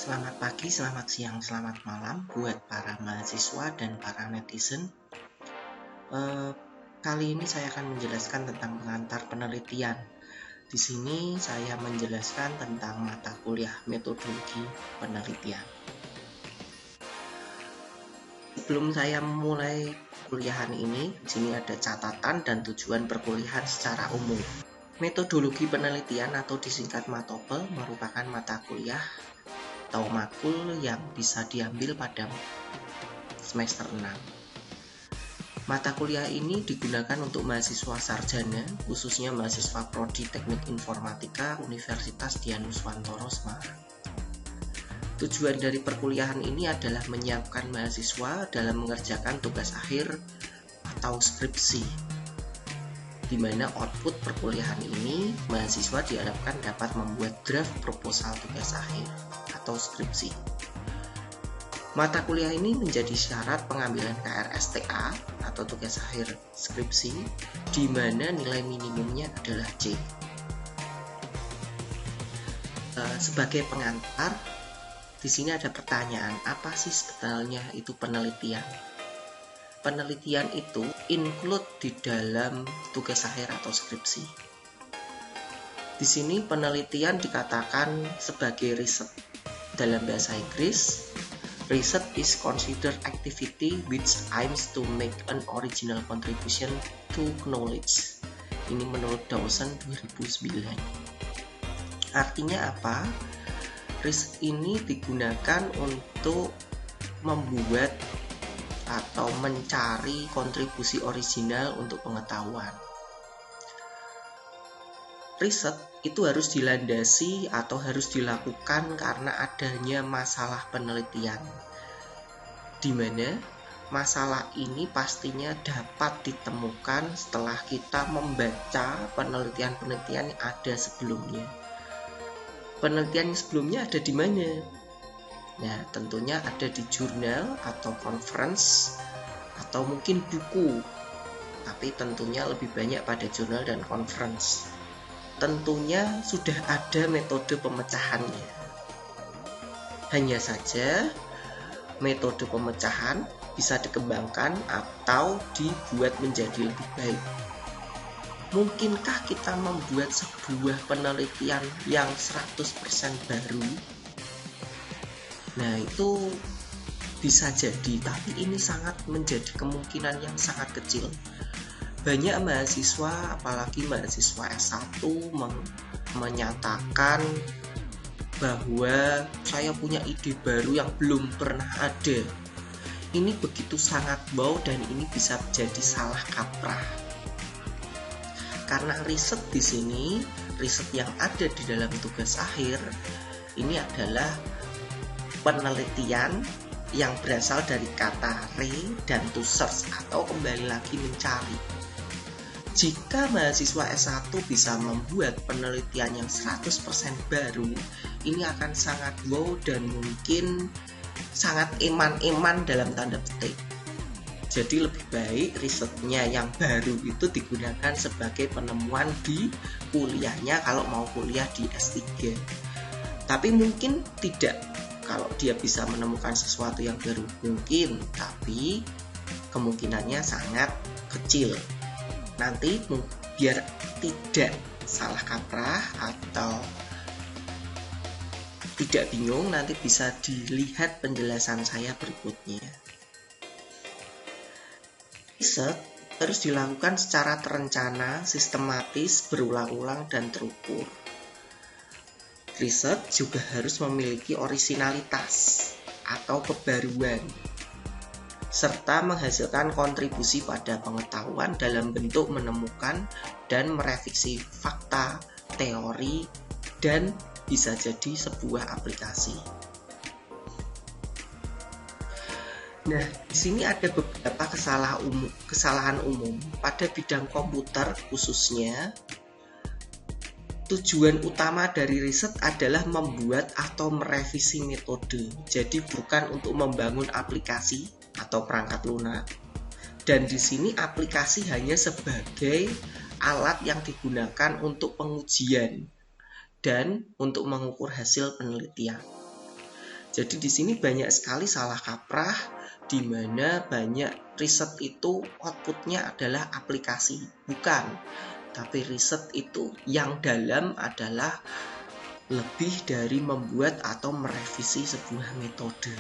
Selamat pagi, selamat siang, selamat malam buat para mahasiswa dan para netizen. Kali ini saya akan menjelaskan tentang pengantar penelitian. Di sini saya menjelaskan tentang mata kuliah metodologi penelitian. Sebelum saya memulai kuliahan ini, di sini ada catatan dan tujuan perkuliahan secara umum. Metodologi penelitian atau disingkat MATOPE merupakan mata kuliah atau makul yang bisa diambil pada semester 6. Mata kuliah ini digunakan untuk mahasiswa sarjana, khususnya mahasiswa Prodi Teknik Informatika Universitas Dianuswantoro Semarang. Tujuan dari perkuliahan ini adalah menyiapkan mahasiswa dalam mengerjakan tugas akhir atau skripsi, di mana output perkuliahan ini mahasiswa diharapkan dapat membuat draft proposal tugas akhir atau skripsi. Mata kuliah ini menjadi syarat pengambilan KRSTA atau tugas akhir skripsi, di mana nilai minimumnya adalah C. Sebagai pengantar, di sini ada pertanyaan, apa sih sebetulnya itu penelitian? Penelitian itu include di dalam tugas akhir atau skripsi. Di sini penelitian dikatakan sebagai riset. Dalam bahasa Inggris, research is considered activity which aims to make an original contribution to knowledge. Ini menurut Dawson 2009. Artinya apa? Riset ini digunakan untuk membuat atau mencari kontribusi original untuk pengetahuan. Riset itu harus dilandasi atau harus dilakukan karena adanya masalah penelitian, di mana masalah ini pastinya dapat ditemukan setelah kita membaca penelitian-penelitian yang ada sebelumnya. Penelitian yang sebelumnya ada di mana? Nah, tentunya ada di jurnal atau conference atau mungkin buku, tapi tentunya lebih banyak pada jurnal dan conference. Tentunya sudah ada metode pemecahannya. Hanya saja metode pemecahan bisa dikembangkan atau dibuat menjadi lebih baik. Mungkinkah kita membuat sebuah penelitian yang 100% baru? Nah, itu bisa jadi, tapi ini sangat menjadi kemungkinan yang sangat kecil. Banyak mahasiswa, apalagi mahasiswa S1 menyatakan bahwa saya punya ide baru yang belum pernah ada. Ini begitu sangat wow dan ini bisa menjadi salah kaprah. Karena riset di sini, riset yang ada di dalam tugas akhir, ini adalah penelitian yang berasal dari kata re dan to search atau kembali lagi mencari. Jika mahasiswa S1 bisa membuat penelitian yang 100% baru, ini akan sangat wow dan mungkin sangat eman-eman dalam tanda petik. Jadi lebih baik risetnya yang baru itu digunakan sebagai penemuan di kuliahnya kalau mau kuliah di S3. Tapi mungkin tidak kalau dia bisa menemukan sesuatu yang baru, mungkin, tapi kemungkinannya sangat kecil. Nanti biar tidak salah kaprah atau tidak bingung, nanti bisa dilihat penjelasan saya berikutnya. Riset harus dilakukan secara terencana, sistematis, berulang-ulang, dan terukur. Riset juga harus memiliki orisinalitas atau kebaruan, serta menghasilkan kontribusi pada pengetahuan dalam bentuk menemukan dan merevisi fakta, teori, dan bisa jadi sebuah aplikasi. Nah, di sini ada beberapa kesalahan umum pada bidang komputer khususnya. Tujuan utama dari riset adalah membuat atau merevisi metode. Jadi bukan untuk membangun aplikasi atau perangkat lunak. Dan di sini aplikasi hanya sebagai alat yang digunakan untuk pengujian dan untuk mengukur hasil penelitian. Jadi di sini banyak sekali salah kaprah, di mana banyak riset itu outputnya adalah aplikasi. Bukan, tapi riset itu yang dalam adalah lebih dari membuat atau merevisi sebuah metode.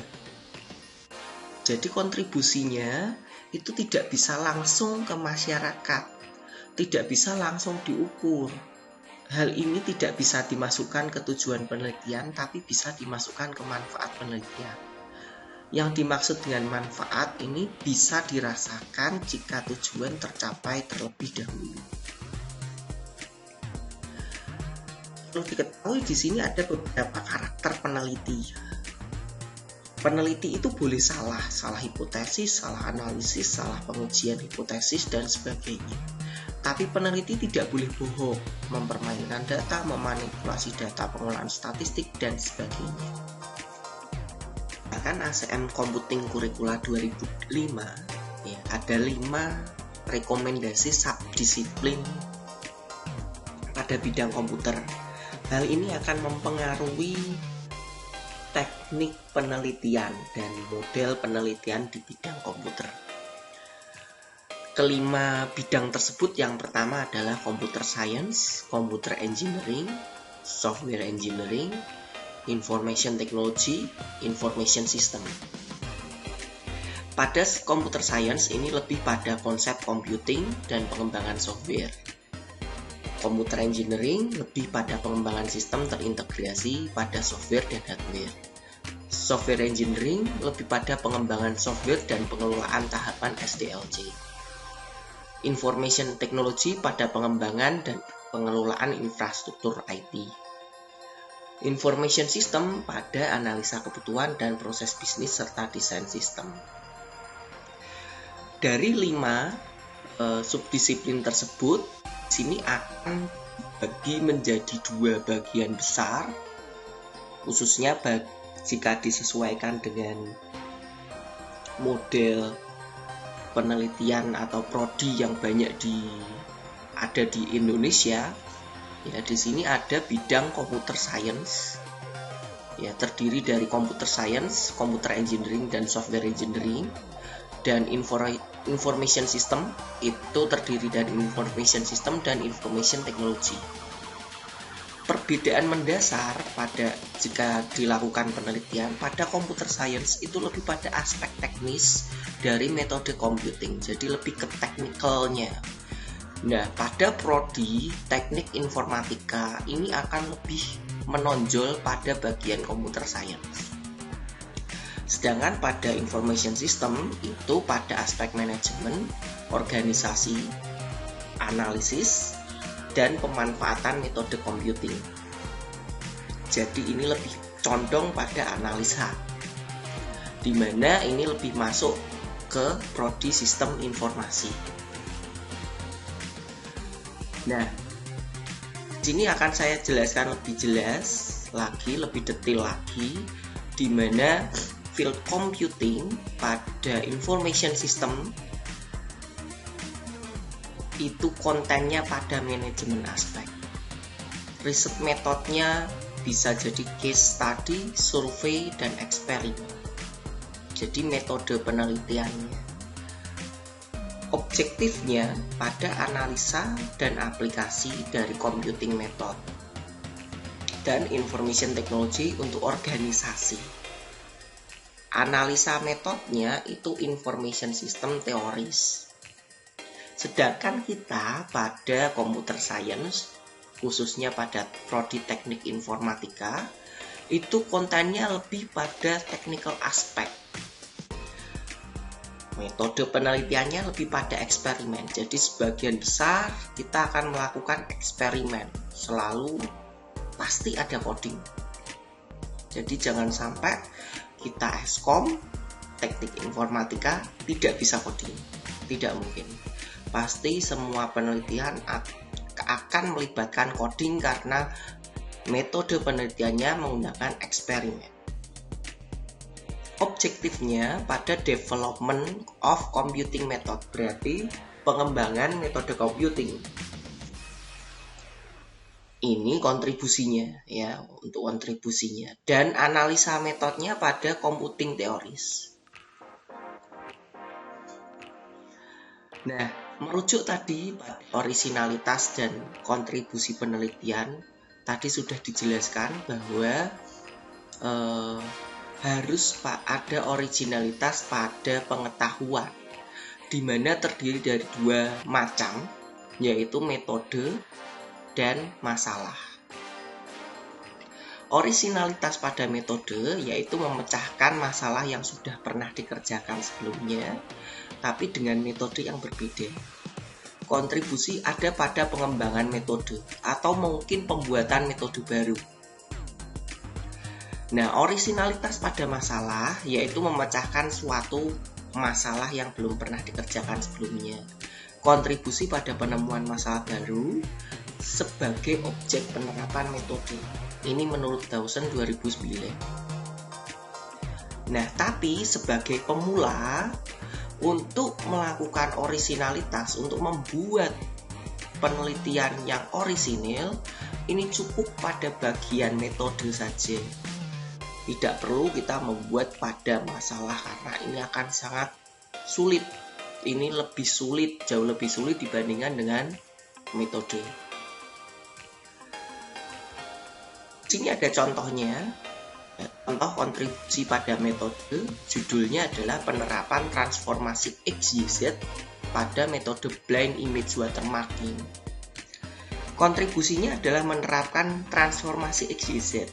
Jadi kontribusinya itu tidak bisa langsung ke masyarakat, tidak bisa langsung diukur. Hal ini tidak bisa dimasukkan ke tujuan penelitian, tapi bisa dimasukkan ke manfaat penelitian. Yang dimaksud dengan manfaat ini bisa dirasakan jika tujuan tercapai terlebih dahulu. Perlu diketahui di sini ada beberapa karakter peneliti. Peneliti itu boleh salah hipotesis, salah analisis, salah pengujian hipotesis, dan sebagainya. Tapi peneliti tidak boleh bohong, mempermainkan data, memanipulasi data pengolahan statistik, dan sebagainya. Bahkan ACM Computing Curricula 2005 ya, ada 5 rekomendasi subdisiplin pada bidang komputer. Hal ini akan mempengaruhi teknik penelitian dan model penelitian di bidang komputer. Kelima bidang tersebut, yang pertama adalah computer science, computer engineering, software engineering, information technology, information system. Pada computer science ini lebih pada konsep computing dan pengembangan software. Computer engineering lebih pada pengembangan sistem terintegrasi pada software dan hardware. Software engineering lebih pada pengembangan software dan pengelolaan tahapan SDLC. Information technology pada pengembangan dan pengelolaan infrastruktur IT. Information system pada analisa kebutuhan dan proses bisnis serta desain sistem. Dari 5 subdisiplin tersebut, sini akan dibagi menjadi 2 bagian besar, khususnya jika disesuaikan dengan model penelitian atau prodi yang banyak ada di Indonesia. Ya, di sini ada bidang computer science. Ya, terdiri dari computer science, computer engineering, dan software engineering. Dan information system itu terdiri dari information system dan information technology. Perbedaan mendasar jika dilakukan penelitian pada computer science itu lebih pada aspek teknis dari metode computing, jadi lebih ke teknikalnya. Nah, pada prodi teknik informatika ini akan lebih menonjol pada bagian computer science. Sedangkan pada information system itu pada aspek manajemen, organisasi, analisis, dan pemanfaatan metode computing. Jadi ini lebih condong pada analisa, di mana ini lebih masuk ke prodi sistem informasi. Nah, sini akan saya jelaskan lebih jelas lagi, lebih detail lagi, di mana field computing pada information system itu kontennya pada manajemen aspek. Riset metodenya bisa jadi case study, survei, dan eksperimen. Jadi metode penelitiannya. Objektifnya pada analisa dan aplikasi dari computing method. Dan information technology untuk organisasi. Analisa metodenya itu information system teoris. Sedangkan kita pada computer science, khususnya pada prodi teknik informatika, itu kontennya lebih pada technical aspek. Metode penelitiannya lebih pada eksperimen. Jadi sebagian besar kita akan melakukan eksperimen. Selalu pasti ada coding. Jadi jangan sampai kita Eskom, teknik informatika, tidak bisa coding. Tidak mungkin. Pasti semua penelitian akan melibatkan coding karena metode penelitiannya menggunakan eksperimen. Objektifnya pada development of computing method, berarti pengembangan metode computing. Ini kontribusinya ya, untuk kontribusinya. Dan analisa metodenya pada computing teoris. Nah, merujuk tadi pada orisinalitas dan kontribusi penelitian, tadi sudah dijelaskan bahwa harus ada originalitas pada pengetahuan, di mana terdiri dari dua macam, yaitu metode dan masalah. Orisinalitas pada metode yaitu memecahkan masalah yang sudah pernah dikerjakan sebelumnya, tapi dengan metode yang berbeda. Kontribusi ada pada pengembangan metode atau mungkin pembuatan metode baru. Nah, orisinalitas pada masalah yaitu memecahkan suatu masalah yang belum pernah dikerjakan sebelumnya. Kontribusi pada penemuan masalah baru sebagai objek penerapan metode. Ini menurut Dawson 2009. Nah, tapi sebagai pemula, untuk melakukan orisinalitas, untuk membuat penelitian yang orisinil, ini cukup pada bagian metode saja. Tidak perlu kita membuat pada masalah karena ini akan sangat sulit. Ini lebih sulit, jauh lebih sulit dibandingkan dengan metode. Sini ada contohnya. Contoh kontribusi pada metode, judulnya adalah penerapan transformasi XYZ pada metode blind image watermarking. Kontribusinya adalah menerapkan transformasi XYZ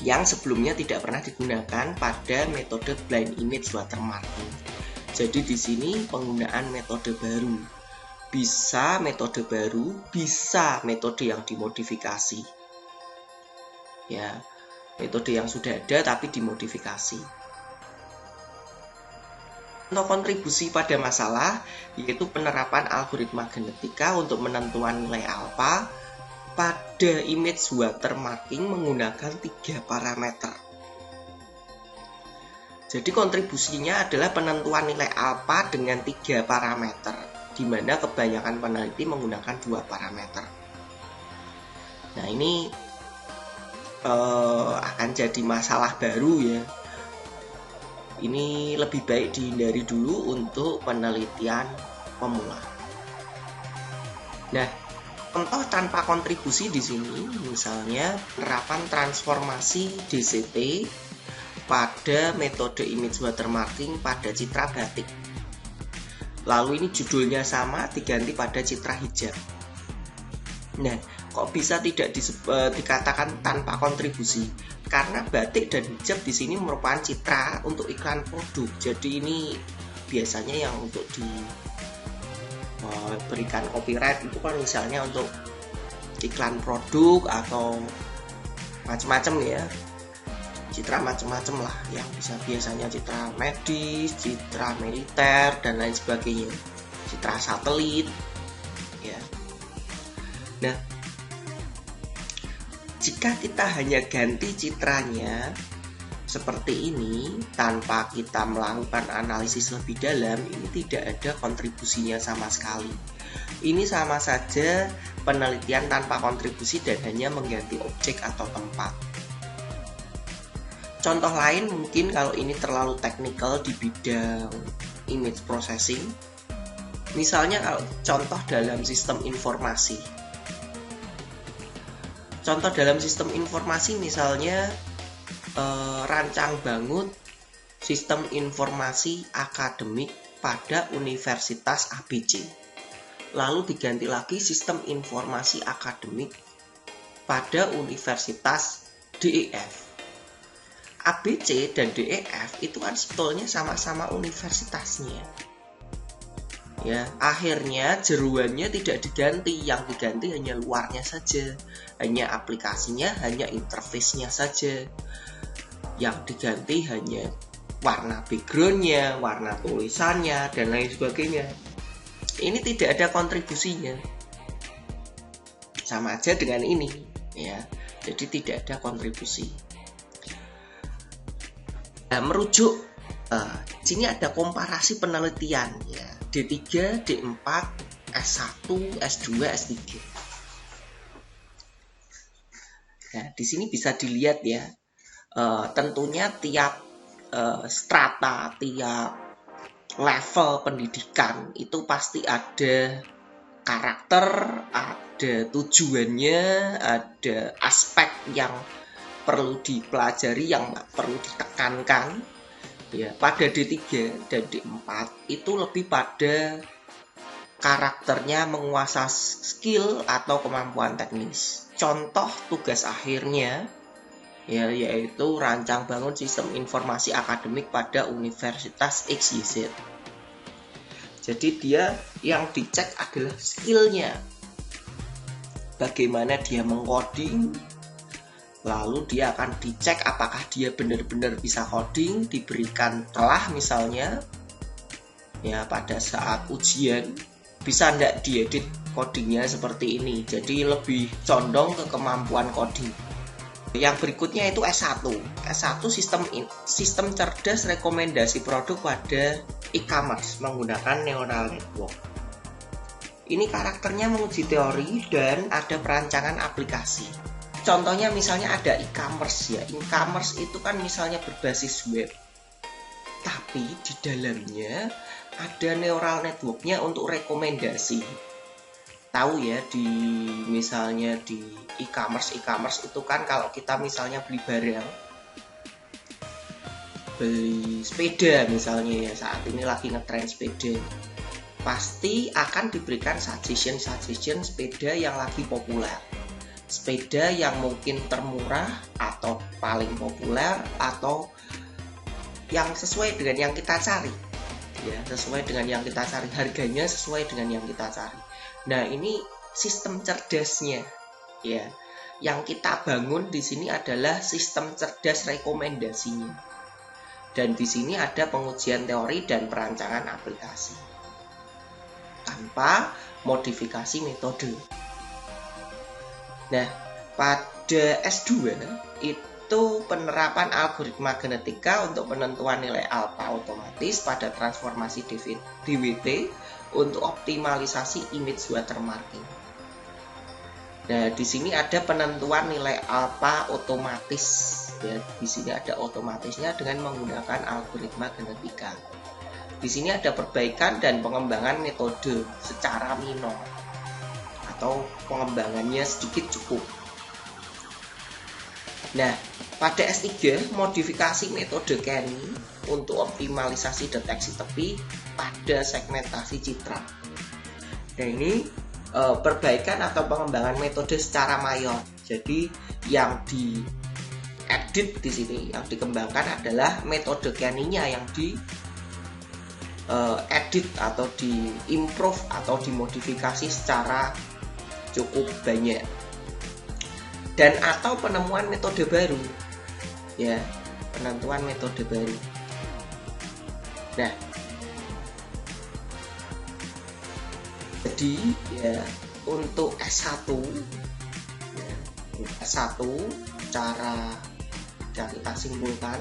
yang sebelumnya tidak pernah digunakan pada metode blind image watermarking. Jadi di sini penggunaan metode baru. Bisa metode baru, bisa metode yang dimodifikasi. Ya, metode yang sudah ada tapi dimodifikasi. Untuk kontribusi pada masalah yaitu penerapan algoritma genetika untuk menentukan nilai alfa pada image watermarking menggunakan 3 parameter. Jadi kontribusinya adalah penentuan nilai alfa dengan 3 parameter, di mana kebanyakan peneliti menggunakan 2 parameter. Nah, ini akan jadi masalah baru ya. Ini lebih baik dihindari dulu untuk penelitian pemula. Nah, contoh tanpa kontribusi di sini misalnya penerapan transformasi DCT pada metode image watermarking pada citra batik. Lalu ini judulnya sama, diganti pada citra hijab. Nah, kok bisa tidak dikatakan tanpa kontribusi? Karena batik dan hijab di sini merupakan citra untuk iklan produk. Jadi ini biasanya yang untuk diberikan copyright itu kan misalnya untuk iklan produk atau macam-macam ya. Citra macam-macam lah yang bisa, biasanya citra medis, citra militer dan lain sebagainya. Citra satelit ya. Nah, jika kita hanya ganti citranya seperti ini tanpa kita melakukan analisis lebih dalam, ini tidak ada kontribusinya sama sekali. Ini sama saja penelitian tanpa kontribusi dan hanya mengganti objek atau tempat. Contoh lain mungkin kalau ini terlalu teknikal di bidang image processing. Misalnya kalau contoh dalam sistem informasi. Contoh dalam sistem informasi misalnya rancang bangun sistem informasi akademik pada Universitas ABC. Lalu diganti lagi sistem informasi akademik pada Universitas DEF. ABC dan DEF itu kan sebetulnya sama-sama universitasnya. Ya, akhirnya jeruannya tidak diganti, yang diganti hanya luarnya saja, hanya aplikasinya, hanya interface-nya saja. Yang diganti hanya warna background-nya, warna tulisannya, dan lain sebagainya. Ini tidak ada kontribusinya. Sama aja dengan ini, ya. Jadi tidak ada kontribusi. Nah, merujuk sini ada komparasi penelitian ya. D3, D4, S1, S2, S3. Nah, di sini bisa dilihat ya, tentunya tiap strata, tiap level pendidikan itu pasti ada karakter, ada tujuannya, ada aspek yang perlu dipelajari, yang perlu ditekankan. Ya, pada D3 dan D4 itu lebih pada karakternya menguasai skill atau kemampuan teknis. Contoh tugas akhirnya ya, yaitu rancang bangun sistem informasi akademik pada Universitas XYZ. Jadi dia yang dicek adalah skillnya, bagaimana dia mengcoding, lalu dia akan dicek apakah dia benar-benar bisa coding, diberikan telah misalnya ya pada saat ujian, bisa enggak diedit codingnya seperti ini. Jadi lebih condong ke kemampuan coding. Yang berikutnya itu S1. S1 sistem cerdas rekomendasi produk pada e-commerce menggunakan neural network. Ini karakternya menguji teori dan ada perancangan aplikasi. Contohnya misalnya ada e-commerce ya. E-commerce itu kan misalnya berbasis web. Tapi di dalamnya ada neural networknya untuk rekomendasi. Tahu ya, misalnya di e-commerce itu kan kalau kita misalnya beli barang, beli sepeda misalnya ya, saat ini lagi ngetren sepeda, pasti akan diberikan suggestion sepeda yang lagi populer, sepeda yang mungkin termurah atau paling populer atau yang sesuai dengan yang kita cari ya, sesuai dengan yang kita cari, harganya sesuai dengan yang kita cari. Nah, ini sistem cerdasnya ya. Yang kita bangun di sini adalah sistem cerdas rekomendasinya. Dan di sini ada pengujian teori dan perancangan aplikasi tanpa modifikasi metode. Nah, pada S2 itu penerapan algoritma genetika untuk penentuan nilai alfa otomatis pada transformasi DWT untuk optimalisasi image watermarking. Nah, di sini ada penentuan nilai alfa otomatis. Ya, di sini ada otomatisnya dengan menggunakan algoritma genetika. Di sini ada perbaikan dan pengembangan metode secara minor atau pengembangannya sedikit cukup. Nah, pada S3 modifikasi metode Kenny untuk optimalisasi deteksi tepi pada segmentasi citra. Nah, ini perbaikan atau pengembangan metode secara mayor. Jadi yang diedit di sini, yang dikembangkan adalah metode Kenny-nya yang edit atau diimprove atau dimodifikasi secara cukup banyak. Dan atau penemuan metode baru ya, penentuan metode baru. Nah, jadi ya untuk S1 ya, S1 cara kita simpulkan,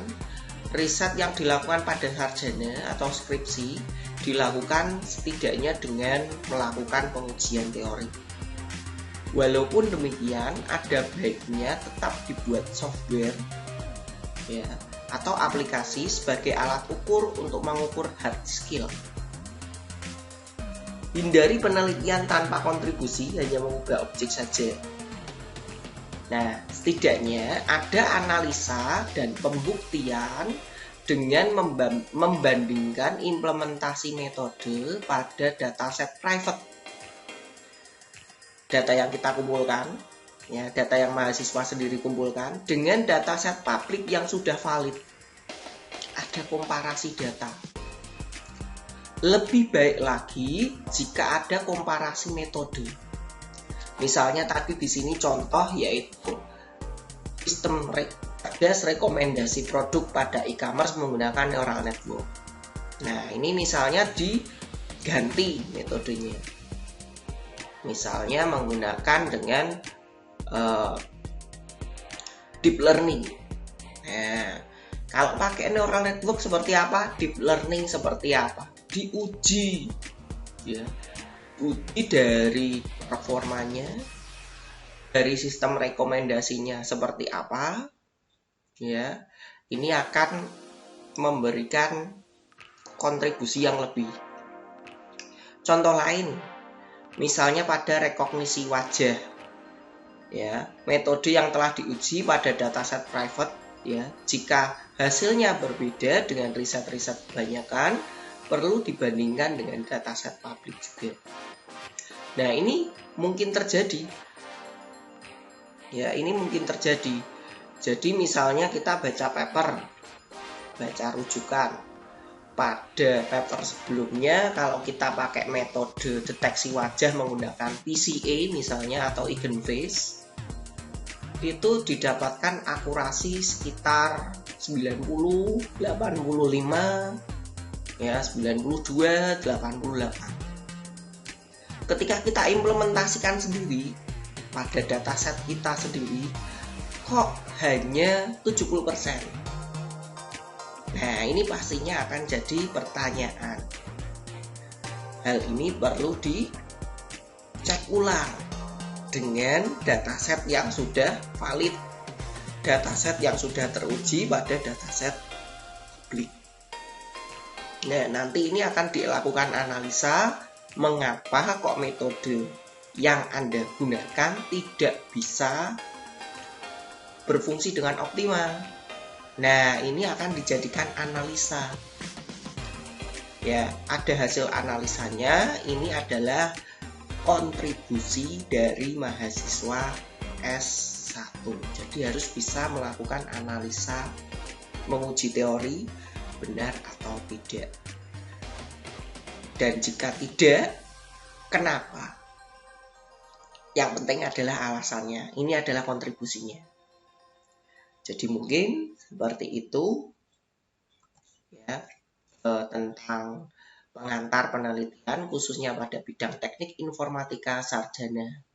riset yang dilakukan pada sarjana atau skripsi dilakukan setidaknya dengan melakukan pengujian teori. Walaupun demikian, ada baiknya tetap dibuat software ya, atau aplikasi sebagai alat ukur untuk mengukur hard skill. Hindari penelitian tanpa kontribusi, hanya mengubah objek saja. Nah, setidaknya ada analisa dan pembuktian dengan membandingkan implementasi metode pada dataset private. Data yang kita kumpulkan, ya, data yang mahasiswa sendiri kumpulkan dengan dataset publik yang sudah valid. Ada komparasi data. Lebih baik lagi jika ada komparasi metode. Misalnya tadi di sini contoh yaitu sistem cerdas rekomendasi produk pada e-commerce menggunakan neural network. Nah, ini misalnya diganti metodenya. Misalnya menggunakan dengan deep learning. Nah, kalau pakai neural network seperti apa? Deep learning seperti apa? Diuji, ya, uji dari performanya, dari sistem rekomendasinya seperti apa, ya, ini akan memberikan kontribusi yang lebih. Contoh lain, misalnya pada rekognisi wajah, ya, metode yang telah diuji pada dataset private, ya, jika hasilnya berbeda dengan riset-riset kebanyakan, perlu dibandingkan dengan dataset publik juga. Nah, ini mungkin terjadi. Ya, ini mungkin terjadi. Jadi misalnya kita baca rujukan. Pada paper sebelumnya, kalau kita pakai metode deteksi wajah menggunakan PCA misalnya atau Eigenface, itu didapatkan akurasi sekitar 90, 85, ya 92, 88. Ketika kita implementasikan sendiri pada dataset kita sendiri, kok hanya 70%. Nah, ini pastinya akan jadi pertanyaan. Hal ini perlu dicek ulang dengan dataset yang sudah valid, dataset yang sudah teruji pada dataset publik. Nah, nanti ini akan dilakukan analisa mengapa kok metode yang Anda gunakan tidak bisa berfungsi dengan optimal. Nah, ini akan dijadikan analisa. Ya, ada hasil analisanya. Ini adalah kontribusi dari mahasiswa S1. Jadi harus bisa melakukan analisa, menguji teori benar atau tidak. Dan jika tidak, kenapa? Yang penting adalah alasannya. Ini adalah kontribusinya. Jadi mungkin seperti itu, ya, tentang pengantar penelitian khususnya pada bidang teknik informatika sarjana.